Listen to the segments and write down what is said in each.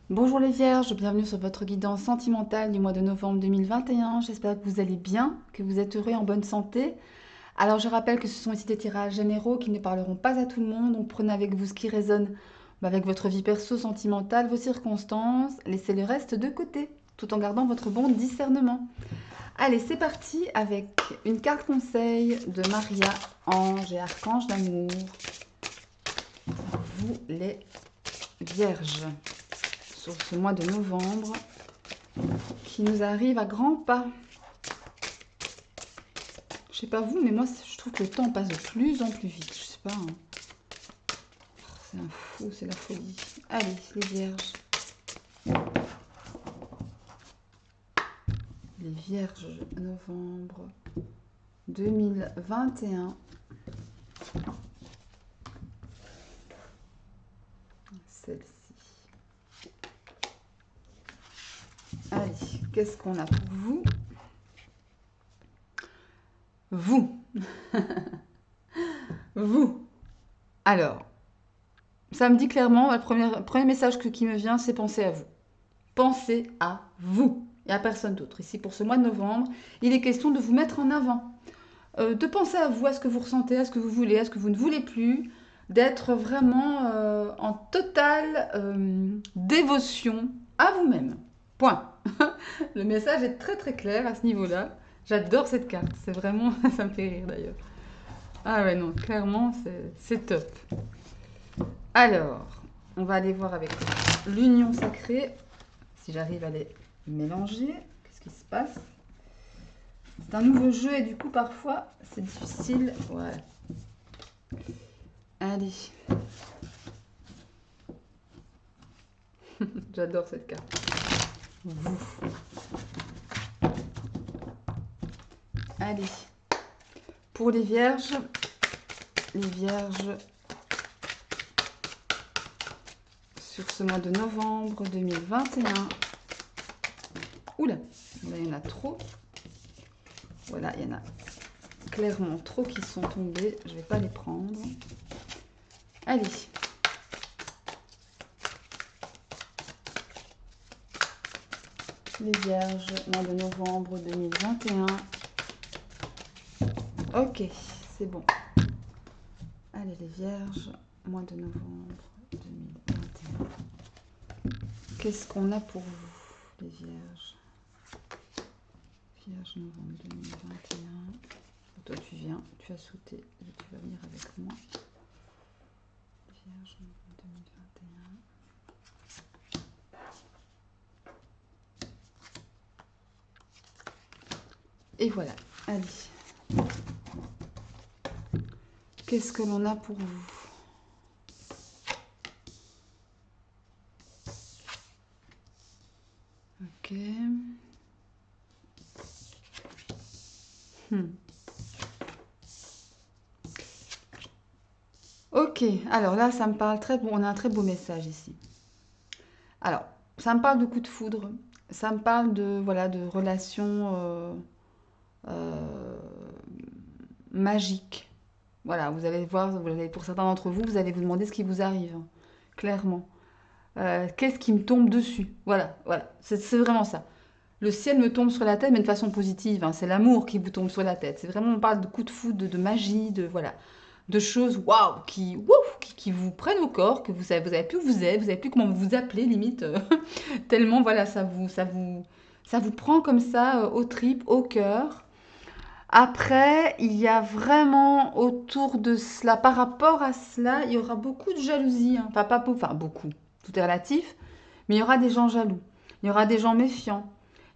Bonjour les Vierges, bienvenue sur votre guidance sentimentale du mois de novembre 2021. J'espère que vous allez bien, que vous êtes heureux et en bonne santé. Alors je rappelle que ce sont ici des tirages généraux qui ne parleront pas à tout le monde, donc prenez avec vous ce qui résonne avec votre vie perso sentimentale, vos circonstances, laissez le reste de côté, tout en gardant votre bon discernement. Allez, c'est parti avec une carte conseil de Maria, ange et archange d'amour. Vous les Vierges, sur ce mois de novembre qui nous arrive à grands pas. Je sais pas vous, mais moi je trouve que le temps passe de plus en plus vite. Je sais pas, hein. C'est un fou, c'est la folie. Allez, les Vierges. Les Vierges, novembre 2021. Celle-ci. Allez, qu'est-ce qu'on a pour vous? Vous. Vous. Alors, ça me dit clairement, le premier message qui me vient, c'est penser à vous. Pensez à vous et à personne d'autre. Ici, pour ce mois de novembre, il est question de vous mettre en avant. De penser à vous, à ce que vous ressentez, à ce que vous voulez, à ce que vous ne voulez plus, d'être vraiment en totale dévotion à vous-même. Point. Le message est très très clair à ce niveau-là. J'adore cette carte, c'est vraiment, ça me fait rire d'ailleurs. Ah ouais, non, clairement, c'est top. Alors, on va aller voir avec l'union sacrée, si j'arrive à les mélanger. Qu'est-ce qui se passe? C'est un nouveau jeu et du coup, parfois, c'est difficile. Voilà. Allez. J'adore cette carte. Vous. Allez. Pour les vierges, sur ce mois de novembre 2021. Oula, là, il y en a trop. Voilà, il y en a clairement trop qui sont tombés. Je ne vais pas les prendre. Allez. Les vierges, mois de novembre 2021. Ok, c'est bon. Allez, les vierges, mois de novembre 2021. Qu'est-ce qu'on a pour vous, les vierges? Vierge, novembre 2021. Toi, tu viens, tu as sauté et tu vas venir avec moi. Vierge, novembre 2021. Et voilà, allez. Qu'est-ce que l'on a pour vous? Ok. Ok, alors là, ça me parle très bon. On a un très beau message ici. Alors, ça me parle de coup de foudre. Ça me parle de voilà de relations euh, magiques. Voilà, vous allez voir, pour certains d'entre vous, vous allez vous demander ce qui vous arrive, hein, clairement. Qu'est-ce qui me tombe dessus? Voilà, voilà, c'est vraiment ça. Le ciel me tombe sur la tête, mais de façon positive, hein. C'est l'amour qui vous tombe sur la tête. C'est vraiment, on parle de coup de foudre, de magie, de voilà, de choses waouh qui vous prennent au corps, que vous avez plus où vous êtes, vous savez plus comment vous vous appelez limite, tellement voilà, ça vous prend comme ça aux tripes, au cœur. Après, il y a vraiment autour de cela, par rapport à cela, il y aura beaucoup de jalousie, hein. Enfin, pas beaucoup, enfin beaucoup, tout est relatif, mais il y aura des gens jaloux, il y aura des gens méfiants,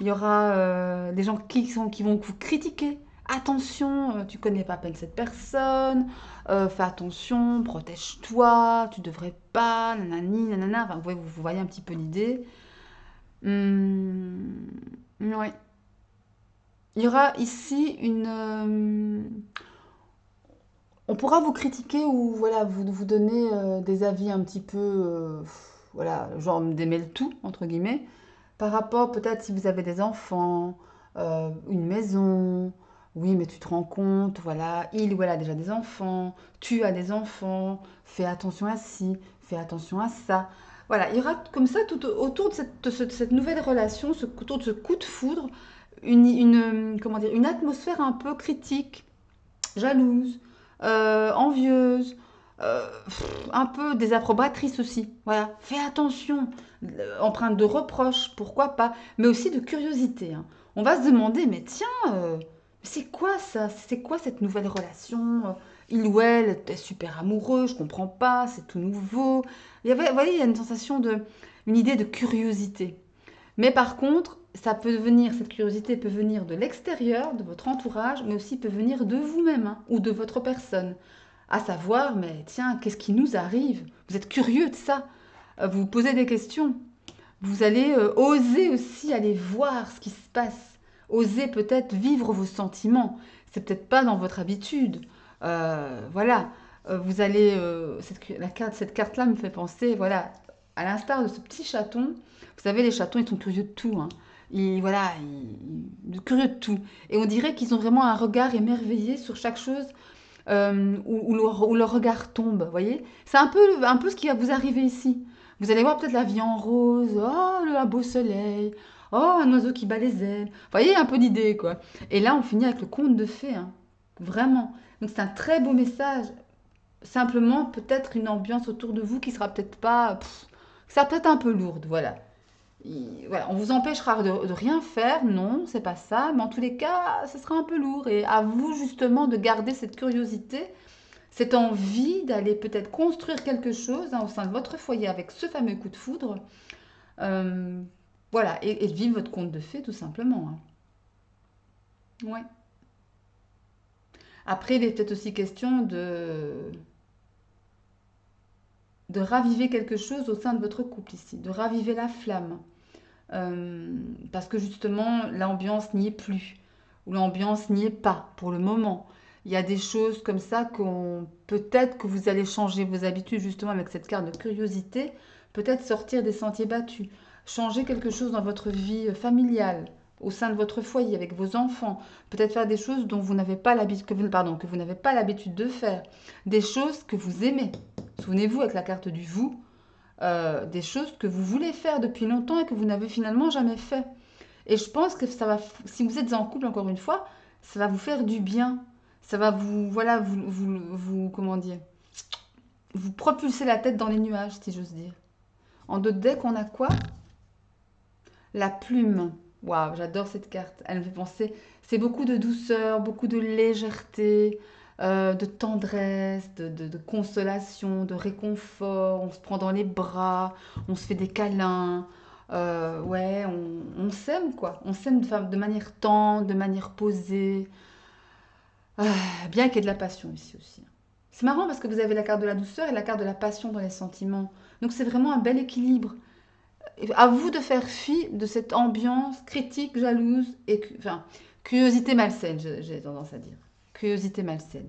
il y aura des gens qui vont vous critiquer. Attention, tu connais pas à peine cette personne, fais attention, protège-toi, tu devrais pas, nanani, nanana. Enfin, vous voyez un petit peu l'idée. Ouais. Il y aura ici on pourra vous critiquer ou voilà, vous donner des avis un petit peu, voilà, genre d'aimer le tout, entre guillemets, par rapport peut-être si vous avez des enfants, une maison, oui, mais tu te rends compte, voilà, il ou elle a déjà des enfants, tu as des enfants, fais attention à ci, fais attention à ça. Voilà, il y aura comme ça tout autour de cette nouvelle relation, autour de ce coup de foudre, comment dire, une atmosphère un peu critique, jalouse, envieuse, un peu désapprobatrice aussi. Voilà, fais attention, empreinte de reproche, pourquoi pas, mais aussi de curiosité, hein. On va se demander, mais tiens, c'est quoi ça? C'est quoi cette nouvelle relation? Il ou elle est super amoureux, je comprends pas, c'est tout nouveau. Vous voyez, il y a une sensation une idée de curiosité. Mais par contre, cette curiosité peut venir de l'extérieur, de votre entourage, mais aussi peut venir de vous-même, hein, ou de votre personne. À savoir, mais tiens, qu'est-ce qui nous arrive? Vous êtes curieux de ça. Vous vous posez des questions. Vous allez oser aussi aller voir ce qui se passe. Oser peut-être vivre vos sentiments. C'est peut-être pas dans votre habitude. Voilà. Vous allez. Cette carte-là me fait penser, voilà, à l'instar de ce petit chaton. Vous savez, les chatons, ils sont curieux de tout, hein. Voilà, curieux de tout. Et on dirait qu'ils ont vraiment un regard émerveillé sur chaque chose où leur regard tombe, vous voyez? C'est un peu ce qui va vous arriver ici. Vous allez voir peut-être la vie en rose, oh, un beau soleil, oh, un oiseau qui bat les ailes. Vous voyez, un peu d'idée, quoi. Et là, on finit avec le conte de fées, hein. Vraiment. Donc c'est un très beau message. Simplement, peut-être une ambiance autour de vous qui sera peut-être pas... qui sera peut-être un peu lourde, voilà. Voilà, on vous empêchera de rien faire, non, c'est pas ça, mais en tous les cas, ce sera un peu lourd. Et à vous justement de garder cette curiosité, cette envie d'aller peut-être construire quelque chose, hein, au sein de votre foyer avec ce fameux coup de foudre. Euh, voilà, et de vivre votre conte de fées tout simplement, hein. Ouais. Après, il est peut-être aussi question de raviver quelque chose au sein de votre couple ici, de raviver la flamme. Parce que justement, l'ambiance n'y est plus, ou l'ambiance n'y est pas pour le moment. Il y a des choses comme ça qu'on peut-être que vous allez changer vos habitudes justement avec cette carte de curiosité, peut-être sortir des sentiers battus, changer quelque chose dans votre vie familiale, au sein de votre foyer avec vos enfants, peut-être faire des choses dont vous n'avez pas l'habitude, que vous n'avez pas l'habitude de faire, des choses que vous aimez. Souvenez-vous avec la carte du vous, des choses que vous voulez faire depuis longtemps et que vous n'avez finalement jamais fait. Et je pense que ça va, si vous êtes en couple encore une fois, ça va vous faire du bien. Ça va vous, voilà, comment dire, vous propulser la tête dans les nuages, si j'ose dire. En deux decks, on a quoi? La plume. Waouh, j'adore cette carte. Elle me fait penser, c'est beaucoup de douceur, beaucoup de légèreté, de tendresse, de consolation, de réconfort. On se prend dans les bras, on se fait des câlins. Ouais, on s'aime quoi. On s'aime de manière tendre, de manière posée. Bien qu'il y ait de la passion ici aussi. C'est marrant parce que vous avez la carte de la douceur et la carte de la passion dans les sentiments. Donc c'est vraiment un bel équilibre. À vous de faire fi de cette ambiance critique, jalouse et enfin, curiosité malsaine, j'ai tendance à dire. Curiosité malsaine.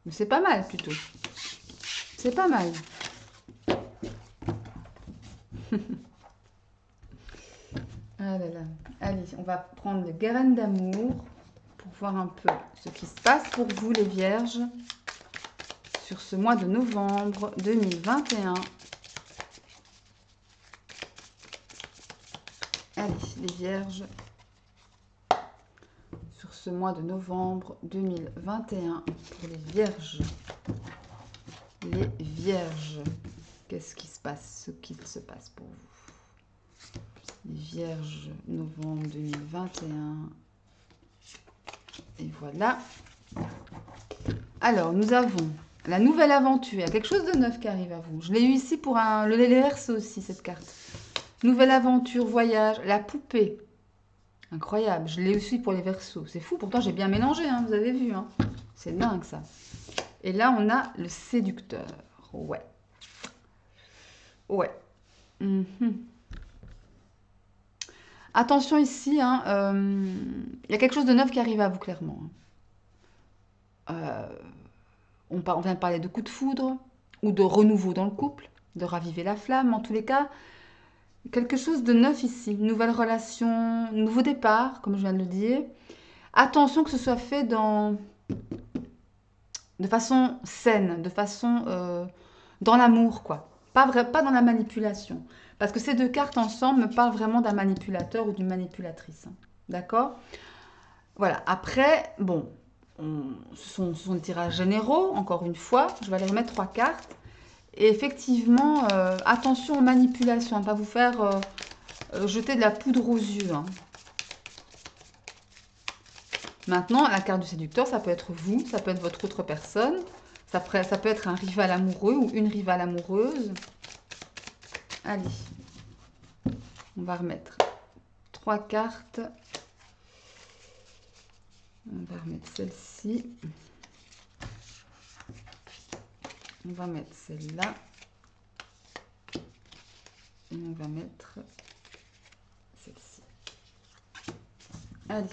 Mais c'est pas mal plutôt. C'est pas mal. Ah là là. Allez, on va prendre le Guérin d'amour pour voir un peu ce qui se passe pour vous les vierges sur ce mois de novembre 2021. Allez, les vierges sur ce mois de novembre 2021 pour les vierges. Les vierges, qu'est-ce qui se passe, ce qu'il se passe pour vous? Les vierges, novembre 2021. Et voilà. Alors, nous avons la nouvelle aventure. Il y a quelque chose de neuf qui arrive à vous. Je l'ai eu ici pour les Verseaux aussi, cette carte. Nouvelle aventure, voyage, la poupée. Incroyable. Je l'ai aussi pour les Verseaux. C'est fou, pourtant j'ai bien mélangé, hein, vous avez vu, hein. C'est dingue ça. Et là, on a le séducteur. Ouais. Ouais. Mhm. Attention ici, hein, il y a quelque chose de neuf qui arrive à vous, clairement, hein. On vient de parler de coup de foudre ou de renouveau dans le couple, de raviver la flamme. En tous les cas, quelque chose de neuf ici. Une nouvelle relation, nouveau départ, comme je viens de le dire. Attention que ce soit fait de façon saine, de façon dans l'amour, quoi. Pas dans la manipulation. Parce que ces deux cartes ensemble me parlent vraiment d'un manipulateur ou d'une manipulatrice. Hein. D'accord? Voilà. Après, bon, ce sont des tirages généraux, encore une fois. Je vais aller remettre 3 cartes. Et effectivement, attention aux manipulations, à ne pas vous faire jeter de la poudre aux yeux. Hein. Maintenant, la carte du séducteur, ça peut être vous, ça peut être votre autre personne, ça peut être un rival amoureux ou une rivale amoureuse. Allez, on va remettre 3 cartes. On va remettre celle-ci. On va mettre celle-là. Et on va mettre celle-ci. Allez.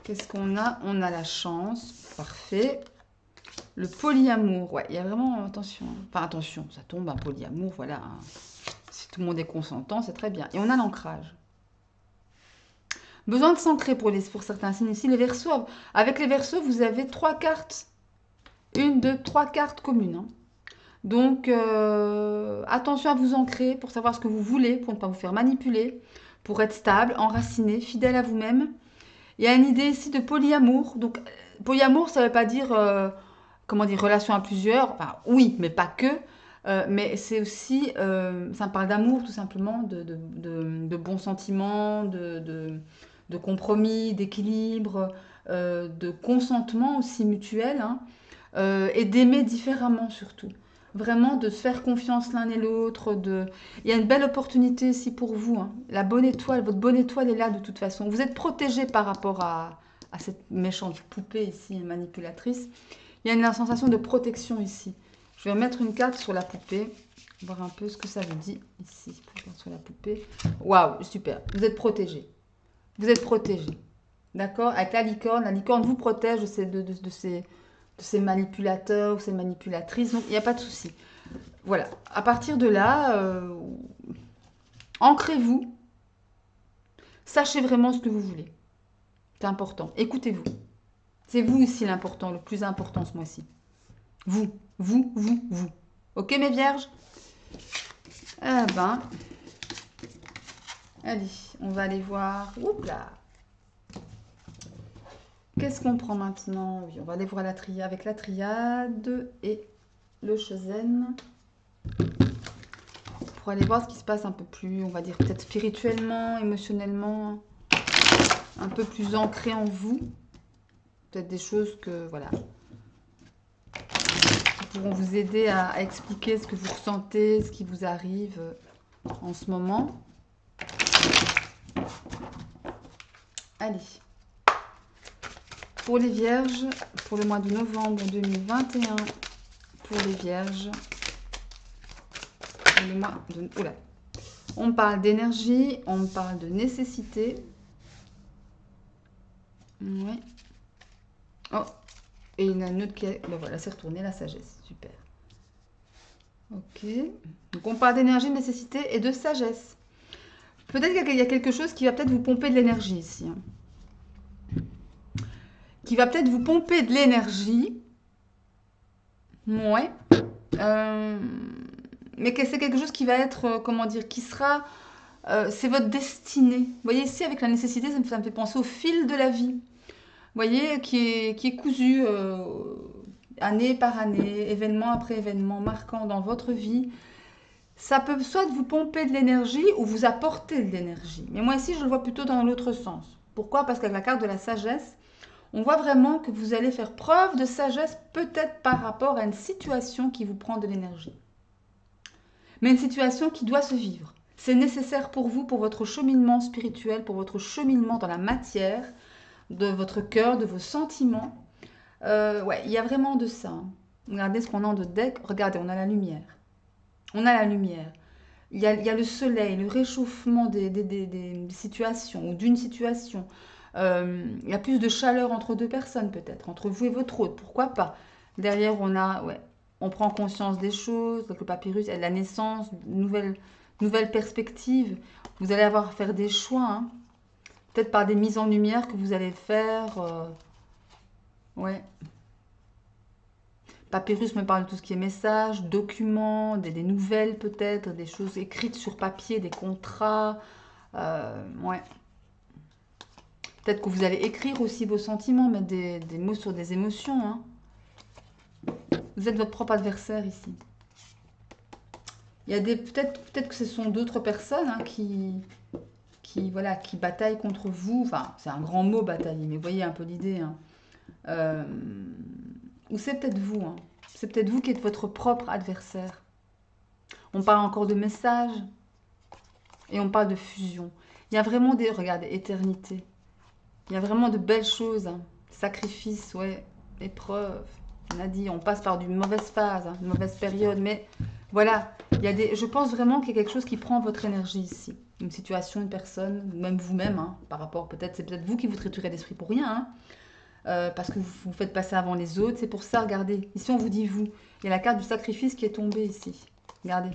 Qu'est-ce qu'on a? On a la chance. Parfait. Le polyamour. Ouais, il y a vraiment... Attention. Enfin, attention, ça tombe, un polyamour, voilà. Hein. Si tout le monde est consentant, c'est très bien. Et on a l'ancrage. Besoin de s'ancrer pour certains signes ici. Les Verseaux, avec les Verseaux, vous avez 3 cartes. 1, 2, 3 cartes communes. Hein. Donc, attention à vous ancrer pour savoir ce que vous voulez, pour ne pas vous faire manipuler, pour être stable, enraciné, fidèle à vous-même. Il y a une idée ici de polyamour. Donc, polyamour, ça ne veut pas dire, comment dire, relation à plusieurs. Enfin, oui, mais pas que. Mais c'est aussi, ça me parle d'amour, tout simplement, de bons sentiments, de compromis, d'équilibre, de consentement aussi mutuel, hein, et d'aimer différemment surtout. Vraiment de se faire confiance l'un et l'autre. Il y a une belle opportunité ici pour vous. Hein. La bonne étoile, votre bonne étoile est là de toute façon. Vous êtes protégé par rapport à cette méchante poupée ici, manipulatrice. Il y a une sensation de protection ici. Je vais mettre une carte sur la poupée, voir un peu ce que ça vous dit ici. Sur la poupée. Waouh, super. Vous êtes protégé. Vous êtes protégé. D'accord? Avec la licorne vous protège de ces manipulateurs ou ces manipulatrices. Donc, il n'y a pas de souci. Voilà. À partir de là, ancrez-vous. Sachez vraiment ce que vous voulez. C'est important. Écoutez-vous. C'est vous ici l'important, le plus important ce mois-ci. Vous. Vous. Ok, mes vierges? Eh ben, allez, on va aller voir. Oups là. Qu'est-ce qu'on prend maintenant? Oui, on va aller voir avec la triade et le Chosen. Pour aller voir ce qui se passe un peu plus, on va dire peut-être spirituellement, émotionnellement, un peu plus ancré en vous. Peut-être des choses que, voilà, qui pourront vous aider à expliquer ce que vous ressentez, ce qui vous arrive en ce moment. Allez. Pour les vierges, pour le mois de novembre 2021, pour les vierges, pour le mois de... Oula. On parle d'énergie, on parle de nécessité. Oui. Oh, et il y en a une autre qui est... Ben voilà, c'est retourné la sagesse. Super. Ok. Donc on parle d'énergie, de nécessité et de sagesse. Peut-être qu'il y a quelque chose qui va peut-être vous pomper de l'énergie ici. Hein. Qui va peut-être vous pomper de l'énergie. Ouais. Mais que c'est quelque chose qui va être, comment dire, qui sera... c'est votre destinée. Vous voyez, ici, avec la nécessité, ça me fait penser au fil de la vie. Vous voyez, qui est cousu année par année, événement après événement, marquant dans votre vie. Ça peut soit vous pomper de l'énergie ou vous apporter de l'énergie. Mais moi, ici, je le vois plutôt dans l'autre sens. Pourquoi? Parce qu'avec la carte de la sagesse, on voit vraiment que vous allez faire preuve de sagesse peut-être par rapport à une situation qui vous prend de l'énergie. Mais une situation qui doit se vivre. C'est nécessaire pour vous, pour votre cheminement spirituel, pour votre cheminement dans la matière, de votre cœur, de vos sentiments. Ouais, il y a vraiment de ça. Hein. Regardez ce qu'on a en deck. Regardez, on a la lumière. On a la lumière. Il y a le soleil, le réchauffement des situations ou d'une situation. Il y a plus de chaleur entre deux personnes peut-être, entre vous et votre autre, pourquoi pas. Derrière, on prend conscience des choses, avec le papyrus, il y a de la naissance, nouvelle perspective. Vous allez avoir à faire des choix, hein. Peut-être par des mises en lumière que vous allez faire. Ouais. Papyrus me parle de tout ce qui est messages, documents, des nouvelles peut-être, des choses écrites sur papier, des contrats. Ouais. Peut-être que vous allez écrire aussi vos sentiments, mettre des mots sur des émotions. Hein. Vous êtes votre propre adversaire ici. Il y a peut-être que ce sont d'autres personnes hein, voilà, qui bataillent contre vous. Enfin, c'est un grand mot, batailler, mais vous voyez un peu l'idée. Hein. Ou c'est peut-être vous. Hein. C'est peut-être vous qui êtes votre propre adversaire. On parle encore de messages et on parle de fusion. Il y a vraiment des... Regardez, éternité. Il y a vraiment de belles choses. Hein. Sacrifices, ouais, épreuves. On a dit, on passe par d'une mauvaise phase, hein, une mauvaise période, mais voilà, il y a je pense vraiment qu'il y a quelque chose qui prend votre énergie ici. Une situation, une personne, ou même vous-même, hein, par rapport, c'est peut-être vous qui vous triturez d'esprit pour rien, hein, parce que vous vous faites passer avant les autres. C'est pour ça, regardez, ici on vous dit vous. Il y a la carte du sacrifice qui est tombée ici. Regardez,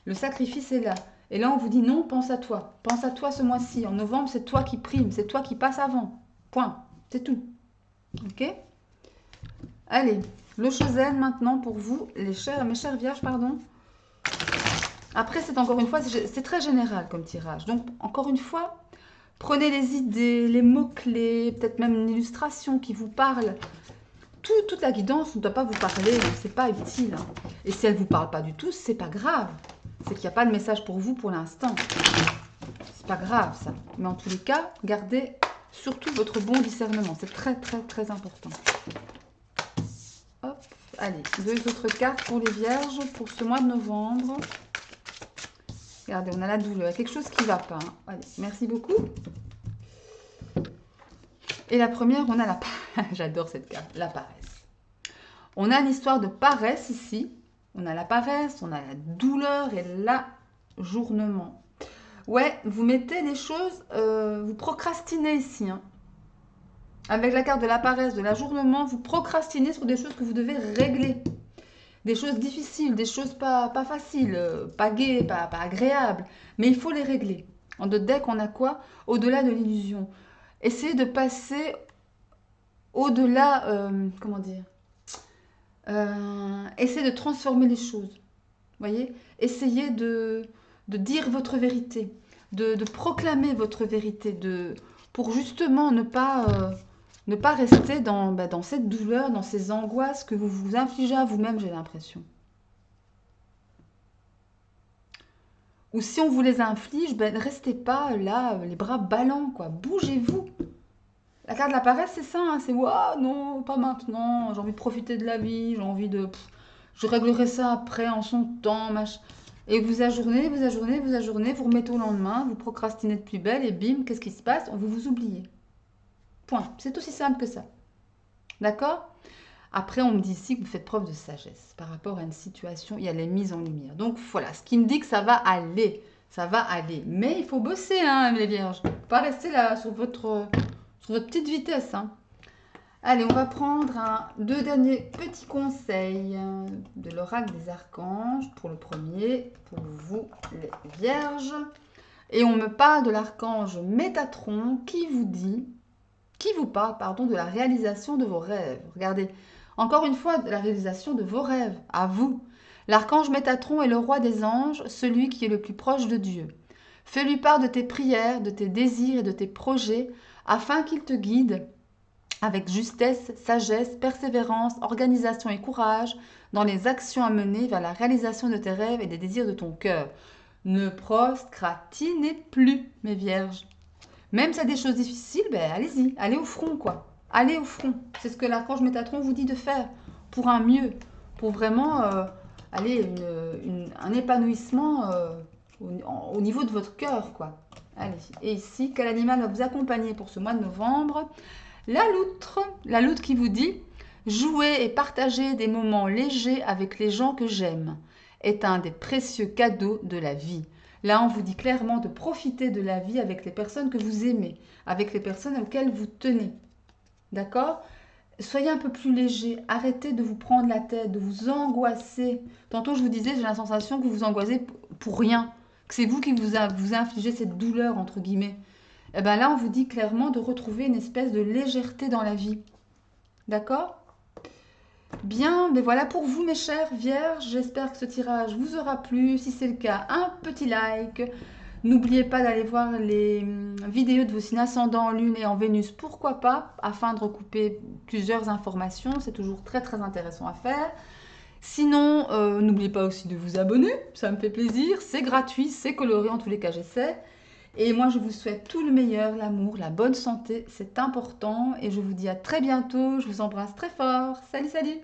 le sacrifice est là. Et là on vous dit non, pense à toi. Pense à toi ce mois-ci. En novembre, c'est toi qui prime, c'est toi qui passe avant. Point, c'est tout. Ok ? Allez, le Chosen maintenant pour vous, mes chères vierges, pardon. Après, c'est encore une fois, c'est très général comme tirage. Donc, encore une fois, prenez les idées, les mots-clés, peut-être même une illustration qui vous parle. Toute la guidance ne doit pas vous parler, c'est pas utile. Hein. Et si elle ne vous parle pas du tout, c'est pas grave. C'est qu'il n'y a pas de message pour vous pour l'instant. C'est pas grave ça. Mais en tous les cas, gardez surtout votre bon discernement. C'est très très très important. Hop, allez, deux autres cartes pour les vierges pour ce mois de novembre. Regardez, on a la douleur, quelque chose qui ne va pas. Hein. Allez, merci beaucoup. Et la première, on a la j'adore cette carte, la paresse. On a l'histoire de paresse ici. On a la paresse, on a la douleur et l'ajournement. Ouais, vous mettez les choses, vous procrastinez ici. Hein. Avec la carte de la paresse, de l'ajournement, vous procrastinez sur des choses que vous devez régler. Des choses difficiles, des choses pas faciles, pas gaies, pas agréables. Mais il faut les régler. En deux decks, on a quoi? Au-delà de l'illusion. Essayez de passer au-delà, comment dire, essayez de transformer les choses. Voyez, essayez de dire votre vérité, de proclamer votre vérité, pour justement ne pas rester dans cette douleur, dans ces angoisses que vous vous infligez à vous-même, j'ai l'impression. Ou si on vous les inflige, ne restez pas là, les bras ballants, quoi. Bougez-vous. La carte de la paresse, c'est ça, hein, c'est « Waouh, non, pas maintenant, j'ai envie de profiter de la vie, j'ai envie de... je réglerai ça après, en son temps, machin. » Et vous ajournez, vous remettez au lendemain, vous procrastinez de plus belle, et bim, qu'est-ce qui se passe? Vous oubliez. Point. C'est aussi simple que ça. D'accord? Après, on me dit ici que vous faites preuve de sagesse par rapport à une situation, il y a les mises en lumière. Donc voilà, ce qui me dit que ça va aller. Ça va aller. Mais il faut bosser, hein, les vierges. Pas rester là sur votre petite vitesse. Hein. Allez, on va prendre deux derniers petits conseils de l'oracle des archanges. Pour le premier, pour vous, les vierges. Et on me parle de l'archange Métatron qui vous parle, pardon, de la réalisation de vos rêves. Regardez, encore une fois, de la réalisation de vos rêves, à vous. L'archange Métatron est le roi des anges, celui qui est le plus proche de Dieu. Fais-lui part de tes prières, de tes désirs et de tes projets, afin qu'il te guide avec justesse, sagesse, persévérance, organisation et courage dans les actions à mener vers la réalisation de tes rêves et des désirs de ton cœur. Ne procrastinez plus, mes vierges. Même s'il y a des choses difficiles, allez-y, allez au front, quoi. Allez au front. C'est ce que l'archange Métatron vous dit de faire pour un mieux, pour vraiment aller un épanouissement au niveau de votre cœur, quoi. Allez. Et ici, quel animal va vous accompagner pour ce mois de novembre? La loutre qui vous dit « Jouer et partager des moments légers avec les gens que j'aime est un des précieux cadeaux de la vie. » Là, on vous dit clairement de profiter de la vie avec les personnes que vous aimez, avec les personnes auxquelles vous tenez. D'accord? Soyez un peu plus léger. Arrêtez de vous prendre la tête, de vous angoisser. Tantôt, je vous disais, j'ai la sensation que vous vous angoissez pour rien. Que c'est vous qui vous infligez cette douleur, entre guillemets. Et bien là, on vous dit clairement de retrouver une espèce de légèreté dans la vie. D'accord? Bien, mais voilà pour vous mes chères vierges, j'espère que ce tirage vous aura plu. Si c'est le cas, un petit like. N'oubliez pas d'aller voir les vidéos de vos signes ascendants, lune et en Vénus, pourquoi pas, afin de recouper plusieurs informations. C'est toujours très très intéressant à faire. Sinon, n'oubliez pas aussi de vous abonner, ça me fait plaisir. C'est gratuit, c'est coloré, en tous les cas j'essaie. Et moi je vous souhaite tout le meilleur, l'amour, la bonne santé, c'est important. Et je vous dis à très bientôt, je vous embrasse très fort. Salut salut!